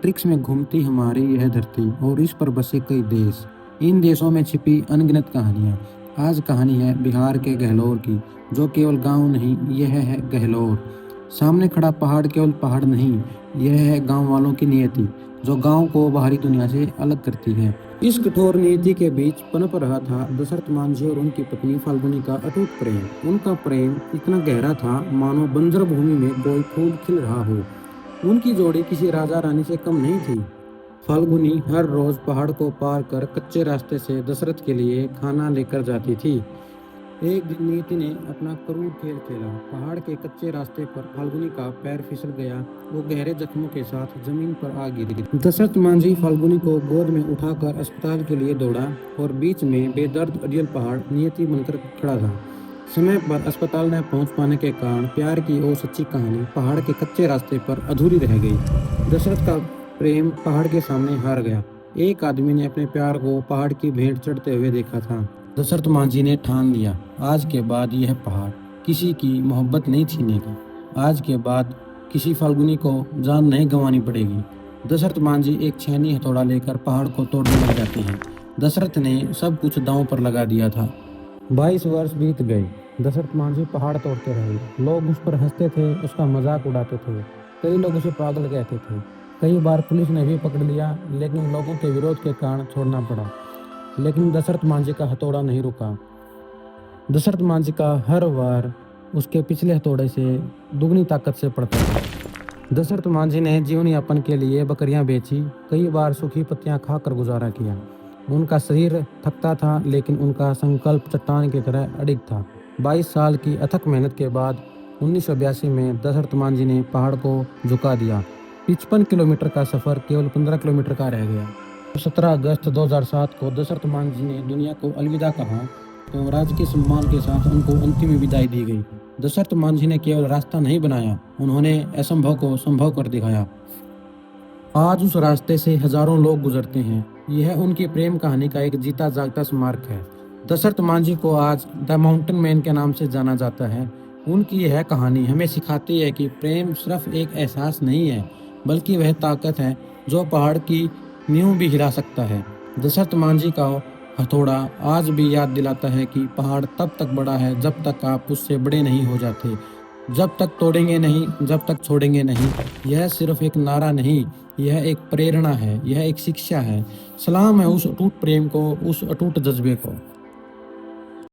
अंतरिक्ष में घूमती हमारी यह धरती और इस पर बसे कई देश। इन देशों में छिपी अनगिनत कहानियाँ। आज कहानी है बिहार के गहलोर की, जो केवल गांव नहीं, यह है गहलोर। सामने खड़ा पहाड़ केवल पहाड़ नहीं, यह है गांव वालों की नियति, जो गांव को बाहरी दुनिया से अलग करती है। इस कठोर नियति के बीच पनप रहा था दशरथ मांझी और उनकी पत्नी फाल्गुनी का अटूट प्रेम। उनका प्रेम इतना गहरा था मानो बंजर भूमि में कोई फूल खिल रहा हो। उनकी जोड़ी किसी राजा रानी से कम नहीं थी। फाल्गुनी हर रोज पहाड़ को पार कर कच्चे रास्ते से दशरथ के लिए खाना लेकर जाती थी। एक दिन नीति ने अपना क्रूर खेल खेला। पहाड़ के कच्चे रास्ते पर फाल्गुनी का पैर फिसल गया। वो गहरे जख्मों के साथ जमीन पर आ गिरी। दशरथ मांझी फाल्गुनी को गोद में उठाकर अस्पताल के लिए दौड़ा और बीच में बेदर्द अड़ियल पहाड़ नियति बनकर खड़ा था। समय पर अस्पताल न पहुंच पाने के कारण प्यार की वो सच्ची कहानी पहाड़ के कच्चे रास्ते पर अधूरी रह गई। दशरथ का प्रेम पहाड़ के सामने हार गया। एक आदमी ने अपने प्यार को पहाड़ की भेंट चढ़ते हुए देखा था। दशरथ मांझी ने ठान लिया, आज के बाद यह पहाड़ किसी की मोहब्बत नहीं छीनेगा। आज के बाद किसी फाल्गुनी को जान नहीं गंवानी पड़ेगी। दशरथ मांझी एक छेनी हथौड़ा लेकर पहाड़ को तोड़ने लग जाते हैं। दशरथ ने सब कुछ दांव पर लगा दिया था। 22 वर्ष बीत गए। दशरथ मांझी पहाड़ तोड़ते रहे। लोग उस पर हंसते थे, उसका मजाक उड़ाते थे। कई लोग उसे पागल कहते थे। कई बार पुलिस ने भी पकड़ लिया, लेकिन लोगों के विरोध के कारण छोड़ना पड़ा। लेकिन दशरथ मांझी का हथौड़ा नहीं रुका। दशरथ मांझी का हर वार उसके पिछले हथौड़े से दुगनी ताकत से पड़ता था। दशरथ मांझी ने जीवन यापन के लिए बकरियां बेची, कई बार सूखी पत्तियां खाकर गुजारा किया। उनका शरीर थकता था, लेकिन उनका संकल्प चट्टान की तरह अडिग था। 22 साल की अथक मेहनत के बाद 1982 में दशरथ मांझी ने पहाड़ को झुका दिया। 55 किलोमीटर का सफर केवल 15 किलोमीटर का रह गया। 17 अगस्त 2007 को दशरथ मांझी ने दुनिया को अलविदा कहा तो राजकीय सम्मान के साथ उनको अंतिम विदाई दी गई। दशरथ मांझी ने केवल रास्ता नहीं बनाया, उन्होंने असंभव को संभव कर दिखाया। आज उस रास्ते से हजारों लोग गुजरते हैं। यह उनकी प्रेम कहानी का एक जीता जागता स्मारक है। दशरथ मांझी को आज द माउंटेन मैन के नाम से जाना जाता है। उनकी यह कहानी हमें सिखाती है कि प्रेम सिर्फ एक एहसास नहीं है, बल्कि वह ताकत है जो पहाड़ की नींव भी हिला सकता है। दशरथ मांझी का हथौड़ा आज भी याद दिलाता है कि पहाड़ तब तक बड़ा है जब तक आप उससे बड़े नहीं हो जाते। जब तक तोड़ेंगे नहीं, जब तक छोड़ेंगे नहीं। यह सिर्फ एक नारा नहीं, यह एक प्रेरणा है, यह एक शिक्षा है। सलाम है उस अटूट प्रेम को, उस अटूट जज्बे को।